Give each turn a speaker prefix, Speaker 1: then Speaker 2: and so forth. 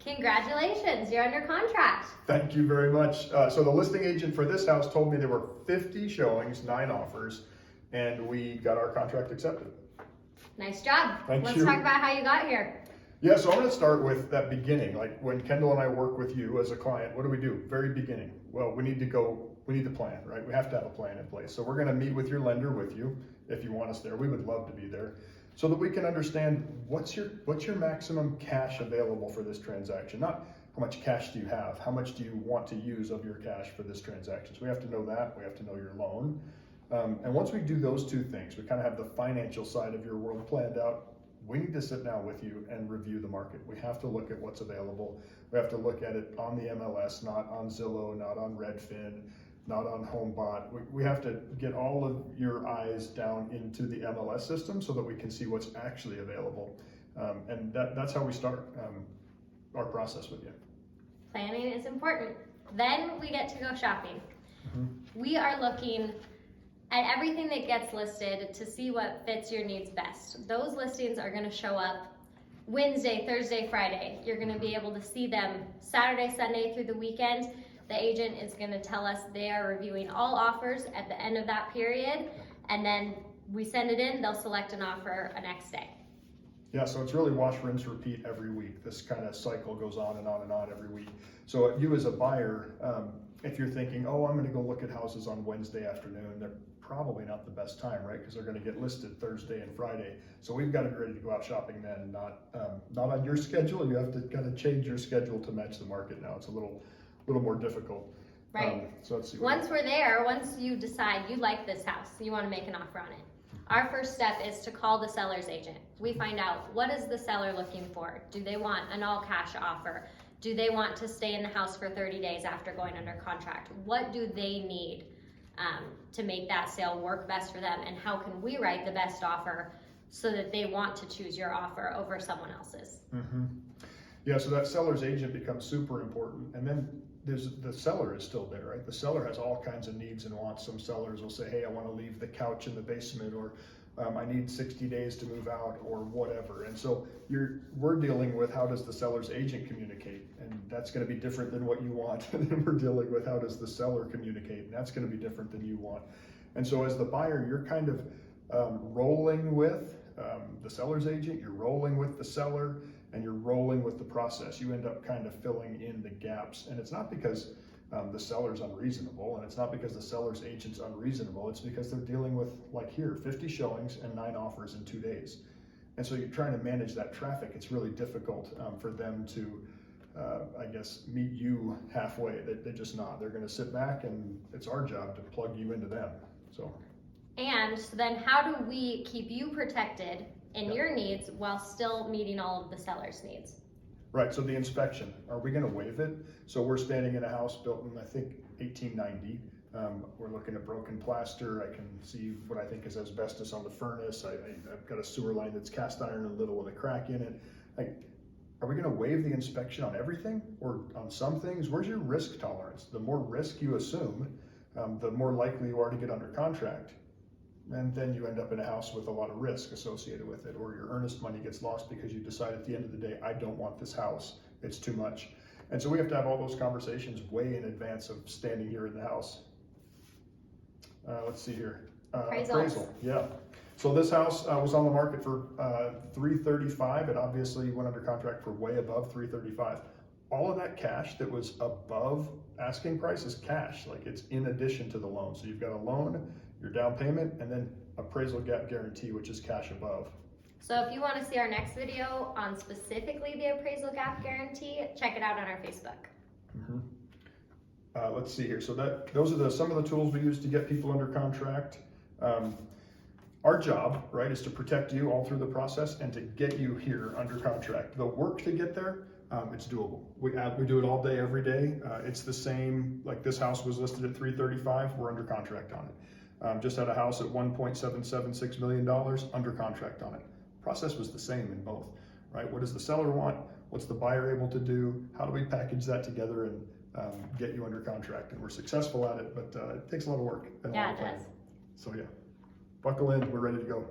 Speaker 1: Congratulations, you're under contract.
Speaker 2: Thank you very much. So the listing agent for this house told me there were 50 showings, 9 offers, and we got our contract accepted.
Speaker 1: Nice job.
Speaker 2: Thank
Speaker 1: Let's
Speaker 2: you.
Speaker 1: talk about how you got here.
Speaker 2: Yeah, so I'm going to start with that beginning. Like when Kendall and I work with you as a client, what do? Very beginning. Well, we need to plan, right? We have to have a plan in place. So we're going to meet with your lender with you if you want us there. We would love to be there so that we can understand what's your maximum cash available for this transaction. Not how much cash do you have, how much do you want to use of your cash for this transaction. So we have to know that, we have to know your loan. And once we do those two things, we kind of have the financial side of your world planned out. We need to sit down with you and review the market. We have to look at what's available. We have to look at it on the MLS, not on Zillow, not on Redfin, not on HomeBot. We have to get all of your eyes down into the MLS system so that we can see what's actually available. And that's how we start our process with you.
Speaker 1: Planning is important. Then we get to go shopping. We are looking at everything that gets listed to see what fits your needs best. Those listings are going to show up Wednesday, Thursday, Friday. You're going to be able to see them Saturday, Sunday through the weekend. The agent is going to tell us they are reviewing all offers at the end of that period, and then we send it in, they'll select an offer the next day.
Speaker 2: Yeah, so it's really wash, rinse, repeat every week. This kind of cycle goes on and on and on every week. So you as a buyer, if you're thinking, oh, I'm going to go look at houses on Wednesday afternoon, they're probably not the best time, right? Because they're going to get listed Thursday and Friday. So we've got to be ready to go out shopping then, not on your schedule. You have to kind of change your schedule to match the market now. It's a little more difficult.
Speaker 1: Right.
Speaker 2: So let's see.
Speaker 1: Once we're there, once you decide you like this house, you want to make an offer on it. Our first step is to call the seller's agent. We find out, what is the seller looking for? Do they want an all cash offer? Do they want to stay in the house for 30 days after going under contract? What do they need to make that sale work best for them? And how can we write the best offer so that they want to choose your offer over someone else's?
Speaker 2: Yeah, so that seller's agent becomes super important. And then the seller is still there, right? The seller has all kinds of needs and wants. Some sellers will say, hey, I want to leave the couch in the basement, or I need 60 days to move out, or whatever. And so we're dealing with, how does the seller's agent communicate? And that's going to be different than what you want. And then we're dealing with, how does the seller communicate? And that's going to be different than you want. And so as the buyer, you're kind of rolling with the seller's agent, you're rolling with the seller, and you're rolling with the process. You end up kind of filling in the gaps. And it's not because the seller's unreasonable, and it's not because the seller's agent's unreasonable. It's because they're dealing with, like here, 50 showings and 9 offers in 2 days. And so you're trying to manage that traffic. It's really difficult for them to, I guess, meet you halfway. They're just not. They're going to sit back, and it's our job to plug you into them.
Speaker 1: And then how do we keep you protected in your needs while still meeting all of the seller's needs?
Speaker 2: Right, so the inspection, are we going to waive it? So we're standing in a house built in, I think, 1890. We're looking at broken plaster. I can see what I think is asbestos on the furnace. I've got a sewer line that's cast iron in the middle with a crack in it. Are we going to waive the inspection on everything, or on some things? Where's your risk tolerance? The more risk you assume, the more likely you are to get under contract. And then you end up in a house with a lot of risk associated with it, or your earnest money gets lost because you decide at the end of the day, I don't want this house, it's too much. And so we have to have all those conversations way in advance of standing here in the house. Let's see here. Appraisal. Yeah. So this house was on the market for $335. It obviously went under contract for way above $335. All of that cash that was above asking price is cash, like it's in addition to the loan. So you've got a loan, your down payment, and then appraisal gap guarantee, which is cash above.
Speaker 1: So if you want to see our next video on specifically the appraisal gap guarantee, check it out on our Facebook.
Speaker 2: Let's see here. So those are some of the tools we use to get people under contract. Our job, right, is to protect you all through the process and to get you here under contract. The work to get there, it's doable. We do it all day, every day. It's the same, like this house was listed at $335. We're under contract on it. Just had a house at $1.776 million, under contract on it. Process was the same in both, right? What does the seller want? What's the buyer able to do? How do we package that together and get you under contract? And we're successful at it, but it takes a lot of work.
Speaker 1: Yeah, it does.
Speaker 2: So yeah, buckle in, we're ready to go.